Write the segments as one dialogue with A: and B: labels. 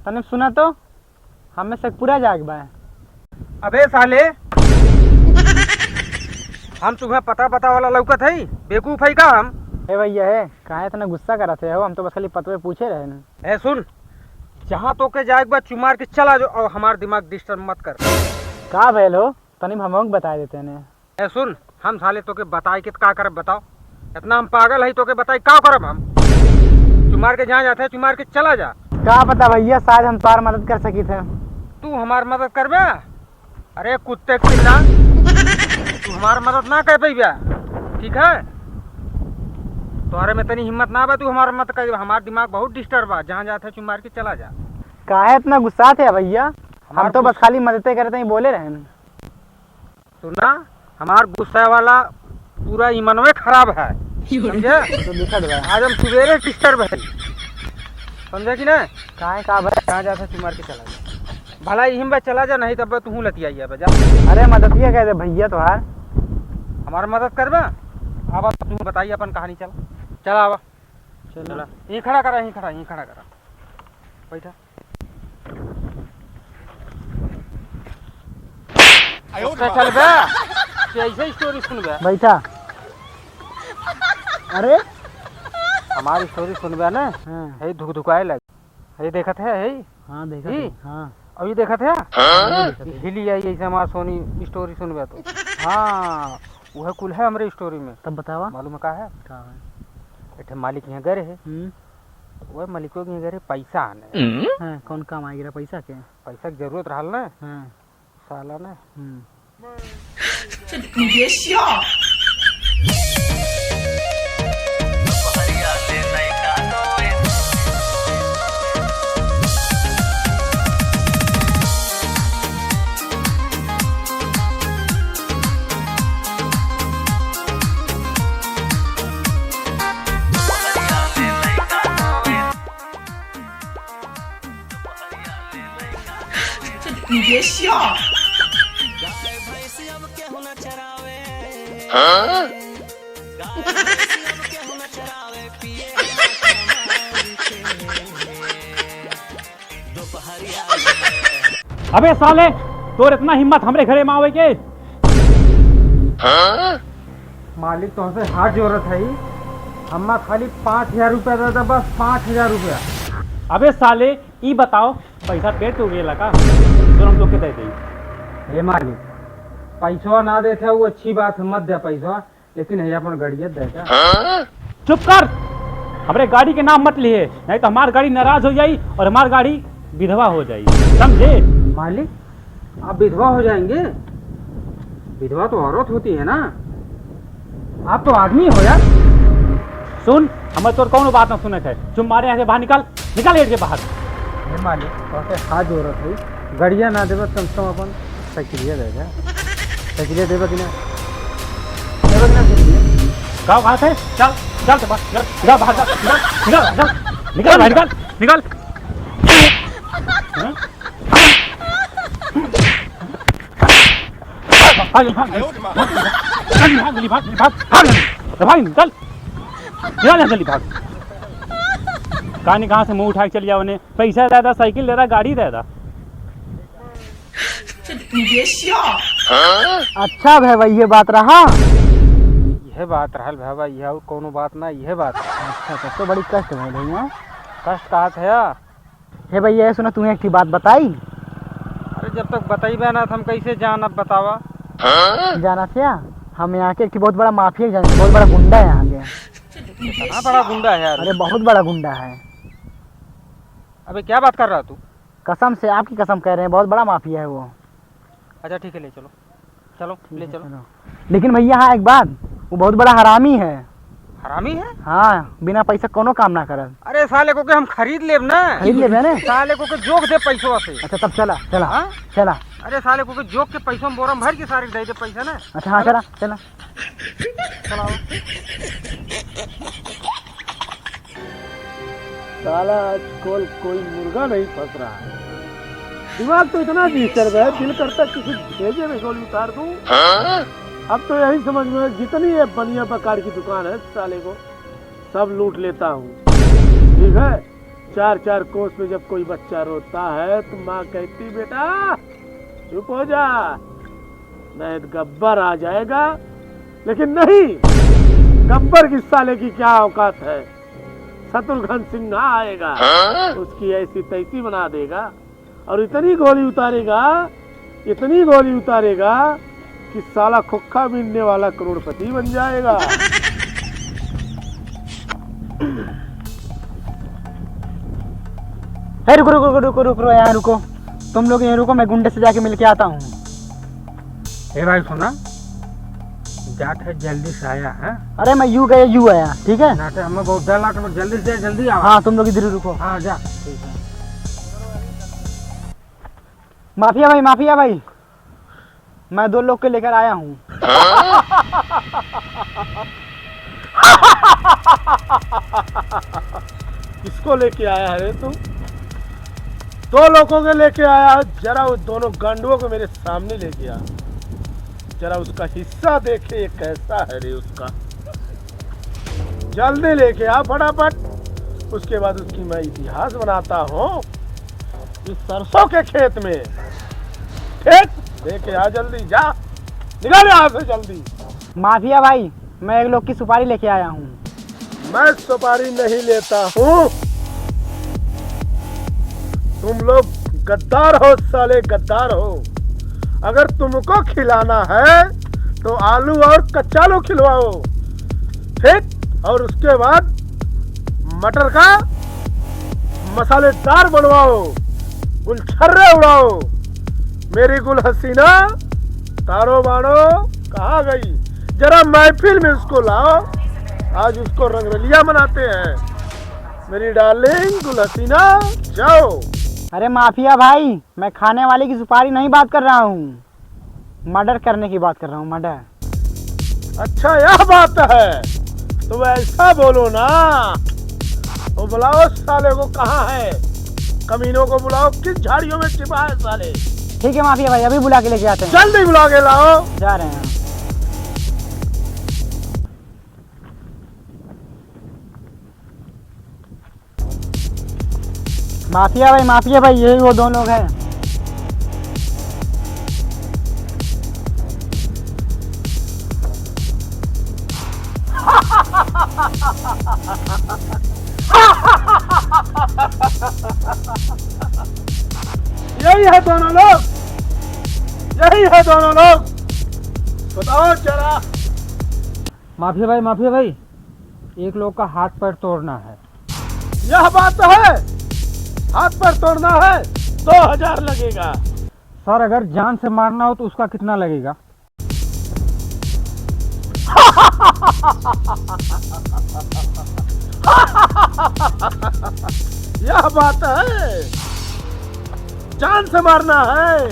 A: तने सुना तो हमें से पूरा जाग बा।
B: अबे साले हम तुम्हें पता वाला लौकत है, बेवकूफ है का हम?
A: हे भैया है काहे इतना गुस्सा करत है हो? हम तो बस खाली पतवे पूछे रहे न।
B: ए सुन, जहाँ तो के जाए बस चुमार के चला जो और हमार दिमाग डिस्टर्ब मत कर।
A: का भैल हो तनी हम बता देते ने।
B: ए सुन, हम साले तो के बताई के का करब बताओ? इतना हम पागल है तो के बताई का करब हम? चुमार के जहाँ जाते है चुमार के चला जा।
A: का पता भैया, शायद हम तुम्हार मदद कर सकी थे।
B: तू हमार मदद करबे? अरे कुत्ते किल्ला, तू हमार मदद ना कर पैबा, ठीक है? तुम्हारे में तनी हिम्मत ना बा, तू हमार मत कर। हमार दिमाग बहुत डिस्टर्ब बा, जहाँ जाते चुम मार के चला जा।
A: काहे इतना गुस्सा थे भैया? हम तो बस खाली मदद करते ही बोले रहे।
B: सुना, हमार गुस्सा वाला पूरा ईमानवे खराब है, समझे?
A: तो दिक्कत बा।
B: आज हम सवेरे डिस्टर्ब है, समझे कि नहीं?
A: काहे का भाई?
B: जहाँ जाते चुम मार के चला जा। भला यही में चला जा, नहीं तब तू लतिया बजा।
A: अरे मदद किया कहते भैया तुहार।
B: हमारा मदद करबा? आवा तू बताइए अपन कहानी। चला आवा, चला यहीं खड़ा करा, यहीं खड़ा करा, बैठा। चल बे, ऐसे स्टोरी सुन बे।
A: बैठा। अरे
B: हमारी स्टोरी सुन बे ना।
A: हाँ
B: है धुकाए लग, है देखत है,
A: हाँ देखा
B: ही?
A: हाँ
B: अभी देखत है।
A: हाँ।
B: हिली आई ऐसे हमार सोनी स्टोरी सुन बे तो। हाँ वह कुल है हमारे स्टोरी में।
A: तब बतावा
B: मालूम का है?
A: का है?
B: एक मालिक यहाँ गए है, वह मालिकों के घर पैसा आने।
A: हाँ, कौन काम आएगा पैसा के?
B: पैसा की जरूरत रहल ना
A: हाँ
B: साला ने।
C: 你别笑。
D: अबे साले, तोर इतना हिम्मत हमरे घरे में आवे के?
B: मालिक तो हमसे हाथ जरूरत है, हम्मा खाली 5000 रुपया दे, बस 5000 रुपया।
D: अबे साले ई बताओ, पैसा पेट तो गेला का जो हम लोग के दे दे?
B: हे मालिक, पैसा ना देते वो अच्छी बात है, मत दे पैसा, लेकिन है अपन गड़ियत दे क्या?
D: चुप कर, हमरे गाड़ी के नाम मत लिए, नहीं तो हमार गाड़ी नाराज हो जाई और हमार गाड़ी विधवा हो जाई, समझे?
B: मालिक, आप विधवा हो जाएंगे? विधवा तो औरत होती है ना, आप तो आदमी हो यार।
D: सुन, हमें तोर कौन बात ना सुने थे, चुप मारे यहाँ से बाहर निकाल गेट के बाहर।
B: हे मालिक, तो हाथ जरूरत है, गड़िया ना देवे कम से कम अपन साइकिलिया देगा। साइकिलिया देवे कि ना? देवे कि ना साइकिलिया?
D: गाँव कहाँ थे? चल चल चल निकल बाहर, चल निकल निकल निकल निकल निकल। कहानी कहाँ से मुंह उठा के चली जाओ, उन्हें पैसा दे दा, साइकिल दे दा, गाड़ी दे दा।
A: अच्छा भाई ये बात रहा।
B: यह बात रहल भाई, यह और कोनो बात ना, यह बात।
A: अच्छा तब तो बड़ी कष्ट है भैया।
B: कष्ट कहा था?
A: हे भैया सुनो, तुम्हें एक बात बताई।
B: अरे जब तक बताइबे ना हम कैसे जान, अब बतावा।
A: जाना क्या, हम यहाँ के एक बहुत बड़ा माफिया जाने, बहुत बड़ा गुंडा है यहाँ के।
B: इतना बड़ा गुंडा है यार?
A: अरे बहुत बड़ा गुंडा है।
B: अबे क्या बात कर रहा तू?
A: कसम से, आपकी कसम कह रहे हैं, बहुत बड़ा माफिया है वो।
B: अच्छा ठीक है, ले चलो चलो ले चलो।
A: लेकिन भैया हाँ एक बात, वो बहुत बड़ा हरामी है।
B: हरामी है?
A: हाँ, बिना पैसा कोनो काम ना करल।
B: अरे साले को के हम खरीद लेब ना।
A: खरीद ले मैंने।
B: साले को के जोक दे पैसों से।
A: अच्छा तब चला चला।
B: हाँ?
A: चला।
B: अरे साले को के जोक के पैसों में बोरम भर के सारे दे दे पैसा ना।
A: अच्छा हाँ चला चला
B: चलाओ।
E: साला आजकल कोई मुर्गा नहीं फंस रहा है। दिमाग तो इतना डिस्टर्ब है, दिल करता किसी भेजे में गोली उतार दूं। अब तो यही समझ में, जितनी ये बनिया बकार की दुकान है साले को सब लूट लेता हूँ। ठीक है, चार चार कोस में जब कोई बच्चा रोता है तो माँ कहती बेटा चुप हो जा, नहीं तो गब्बर आ जाएगा। लेकिन नहीं, गब्बर की साले की क्या औकात है, शत्रुघ्न सिन्हा आएगा, उसकी ऐसी तैसी बना देगा और इतनी गोली उतारेगा कि साला खुक्का बीनने वाला करोड़पति बन जाएगा।
A: है रुको रुको रुको रुको यहाँ रुको, तुम लोग यहाँ रुको, मैं गुंडे से जाके मिल के आता हूँ।
B: ए भाई सुना, जाट है जल्दी से आया है।
A: अरे मैं यू गया यू आया, ठीक है।
B: नाटे हमें बहुत डर लगा, जल्दी से जल्दी आओ।
A: हाँ तुम लोग इधर ही रुको।
B: हाँ जा।
A: माफिया भाई, मैं 2 लोग के लेकर आया हूँ।
E: किसको लेके आया है रे तू? 2 लोगों के लेके आया, जरा वो दोनों गांडुओं को मेरे सामने लेके आ, जरा उसका हिस्सा देखे ये कैसा है रे उसका। जल्दी लेके आ फटाफट, उसके बाद उसकी मैं इतिहास बनाता हूँ इस सरसों के खेत में। ठीक, लेके आ जल्दी, जा निकल यहाँ से जल्दी।
A: माफिया भाई, मैं 1 लोग की सुपारी लेके आया हूँ।
E: मैं सुपारी नहीं लेता हूँ, तुम लोग गद्दार हो साले, गद्दार हो। अगर तुमको खिलाना है तो आलू और कच्चा आलू खिलवाओ, ठीक, और उसके बाद मटर का मसालेदार बनवाओ, गुलछर्रे उड़ाओ। मेरी गुल हसीना तारो बाड़ो कहाँ गई? जरा महफिल में उसको लाओ, आज उसको रंगरलिया मनाते हैं। मेरी डार्लिंग गुल हसीना, जाओ।
A: अरे माफिया भाई, मैं खाने वाले की सुपारी नहीं बात कर रहा हूँ, मर्डर करने की बात कर रहा हूँ, मर्डर।
E: अच्छा यह बात है, तो ऐसा बोलो ना। वो बुलाओ साले को, कहाँ है? कमीनों को बुलाओ, किस झाड़ियों में छिपा है साले?
A: ठीक है माफिया भाई, अभी बुला के लेके आते हैं।
E: जल्दी बुला के लाओ।
A: जा रहे हैं। माफिया भाई यही वो 2 लोग हैं।
E: यही है दोनों लोग, यही है दोनों लोग, बताओ जरा।
B: माफिया भाई, 1 लोग का हाथ पैर तोड़ना है।
E: यह बात है, हाथ पर तोड़ना है, 2000 लगेगा।
B: सर अगर जान से मारना हो तो उसका कितना लगेगा?
E: यह बात है, जान से मारना है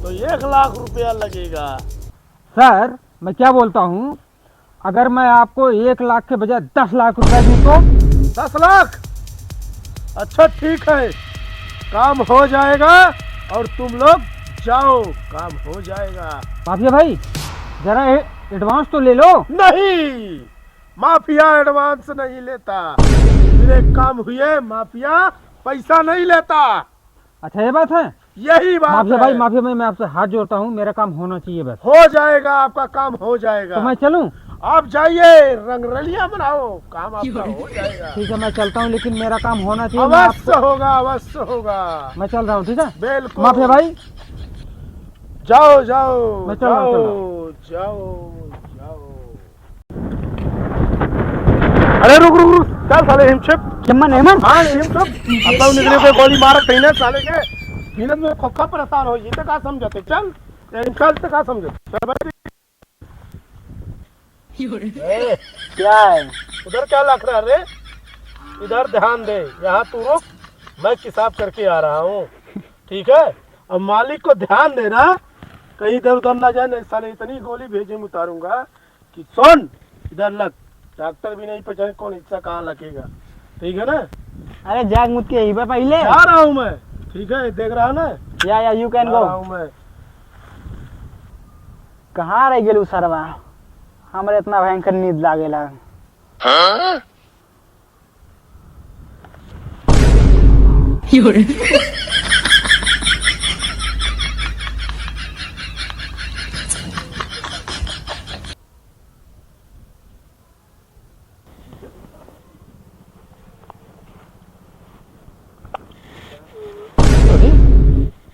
E: तो 1 लाख रुपया लगेगा।
B: सर मैं क्या बोलता हूँ, अगर मैं आपको 1 लाख के बजाय 10 लाख रुपए दूँ तो?
E: 10 लाख? अच्छा ठीक है, काम हो जाएगा और तुम लोग जाओ, काम हो जाएगा।
B: माफिया भाई जरा एडवांस तो ले लो।
E: नहीं, माफिया एडवांस नहीं लेता, मेरे काम हुए माफिया पैसा नहीं लेता।
B: अच्छा ये बात है?
E: यही बात
B: माफिया
E: है।
B: भाई मैं आपसे हाथ जोड़ता हूँ, मेरा काम होना चाहिए बस।
E: हो जाएगा, आपका काम हो जाएगा।
B: तो मैं चलूँ?
E: आप जाइए, रंगरलिया बनाओ, काम आपका हो जाएगा।
B: ठीक है मैं चलता हूँ, लेकिन मेरा काम होना चाहिए।
E: अवश्य होगा, अवश्य होगा।
B: मैं चल रहा हूँ, ठीक है?
E: बिल्कुल।
B: माफिया भाई
E: जाओ जाओ
B: मैं चल रहा
E: जाओ जाओ जाओ। अरे रुक रुक रुक, चल साले हिमछिप।
A: चम्मन हेमन,
E: हाँ हिमछिप, अब लोग निकले पे गोली मारत थे ना साले के, हिनत में खोखा परेशान हो, ये तो का समझते? चल हिमछिप तो का समझते?
A: क्या है?
E: उधर क्या लग रहा है रे? इधर ध्यान दे, यहाँ तू रुक, मैं हिसाब करके आ रहा हूँ, ठीक है? अब मालिक को ध्यान देना, कहीं इधर उधर ना जाए, नहीं साले इतनी गोली भेजे में उतारूंगा कि सुन, इधर लग, डॉक्टर भी नहीं पहचाने कौन हिस्सा कहाँ लगेगा, ठीक है ना?
A: अरे जैक मुझ के यहीं पे पहले
E: जा रहा हूँ मैं, ठीक है? देख रहा ना?
A: या यू कैन
E: जा
A: गो।
E: रहा हूँ मैं।
A: कहाँ रह गेलू सरवा, हमरे इतना भयंकर नींद लागेला।
D: अरे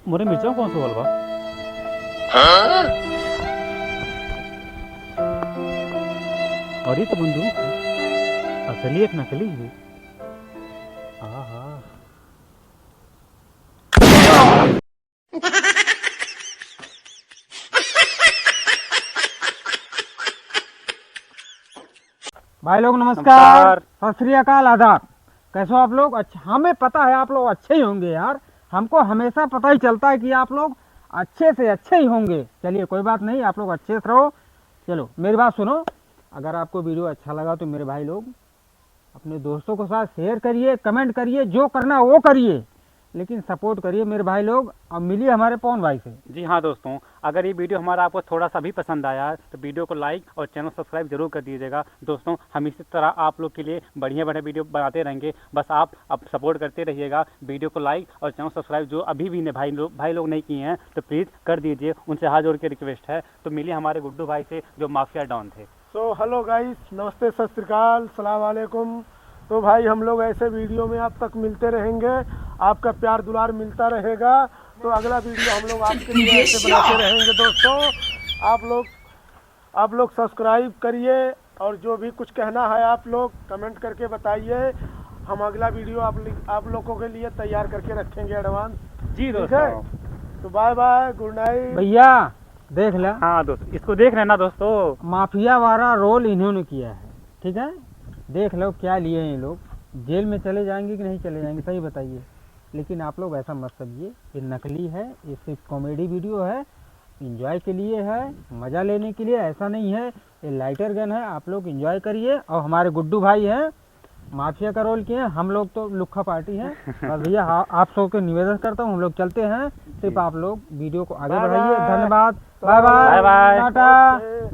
D: मोरे मिर्चा कौन सा बा अरे तो बंदूक है। असली एक नकली है। आहा
A: भाई लोग
D: नमस्कार।
A: नमस्कार, सत श्री अकाल, आदाब। कैसे हो आप लोग? अच्छा, हमें पता है आप लोग अच्छे ही होंगे यार। हमको हमेशा पता ही चलता है कि आप लोग अच्छे से अच्छे ही होंगे। चलिए कोई बात नहीं, आप लोग अच्छे से रहो। चलो मेरी बात सुनो, अगर आपको वीडियो अच्छा लगा तो मेरे भाई लोग अपने दोस्तों के साथ शेयर करिए, कमेंट करिए, जो करना वो करिए, लेकिन सपोर्ट करिए मेरे भाई लोग। अब मिलिए हमारे पवन भाई से।
D: जी हाँ दोस्तों, अगर ये वीडियो हमारा आपको थोड़ा सा भी पसंद आया तो वीडियो को लाइक और चैनल सब्सक्राइब जरूर कर दीजिएगा। दोस्तों हम इसी तरह आप लोग के लिए बढ़िया बढ़िया वीडियो बनाते रहेंगे, बस आप सपोर्ट करते रहिएगा। वीडियो को लाइक और चैनल सब्सक्राइब जो अभी भी ने भाई लोग नहीं किए हैं तो प्लीज़ कर दीजिए, उनसे हाथ जोड़ के रिक्वेस्ट है। तो मिलिए हमारे गुड्डू भाई से जो माफिया डॉन थे।
E: सो हेलो गाइस, नमस्ते, सत श्री अकाल, सलाम वालेकुम। तो भाई हम लोग ऐसे वीडियो में आप तक मिलते रहेंगे, आपका प्यार दुलार मिलता रहेगा। तो अगला वीडियो हम लोग आपके लिए ऐसे बनाते रहेंगे। दोस्तों आप लोग सब्सक्राइब करिए और जो भी कुछ कहना है आप लोग कमेंट करके बताइए। हम अगला वीडियो आप लोगों के लिए तैयार करके रखेंगे एडवांस।
D: जी
E: ठीक है,
D: दोस्तों।
E: तो बाय बाय, गुड नाइट।
A: भैया देख ले,
D: हाँ दोस्तों, इसको देख रहे हैं ना दोस्तों,
A: माफिया वाला रोल इन्होंने किया है। ठीक है, देख लो क्या लिए हैं ये लोग। जेल में चले जाएंगे कि नहीं चले जाएंगे, सही बताइए। लेकिन आप लोग ऐसा मत समझिए, ये नकली है, ये सिर्फ कॉमेडी वीडियो है, एंजॉय के लिए है, मज़ा लेने के लिए। ऐसा नहीं है, ये लाइटर गन है, आप लोग एंजॉय करिए। और हमारे गुड्डू भाई हैं, माफिया का रोल किए हैं, हम लोग तो लुक्खा पार्टी हैं। बस भैया आप सबको निवेदन करता हूँ, हम लोग चलते हैं। सिर्फ आप लोग वीडियो को आगे बढ़ाइए। धन्यवाद, bye bye,
D: bye bye.
A: Tata.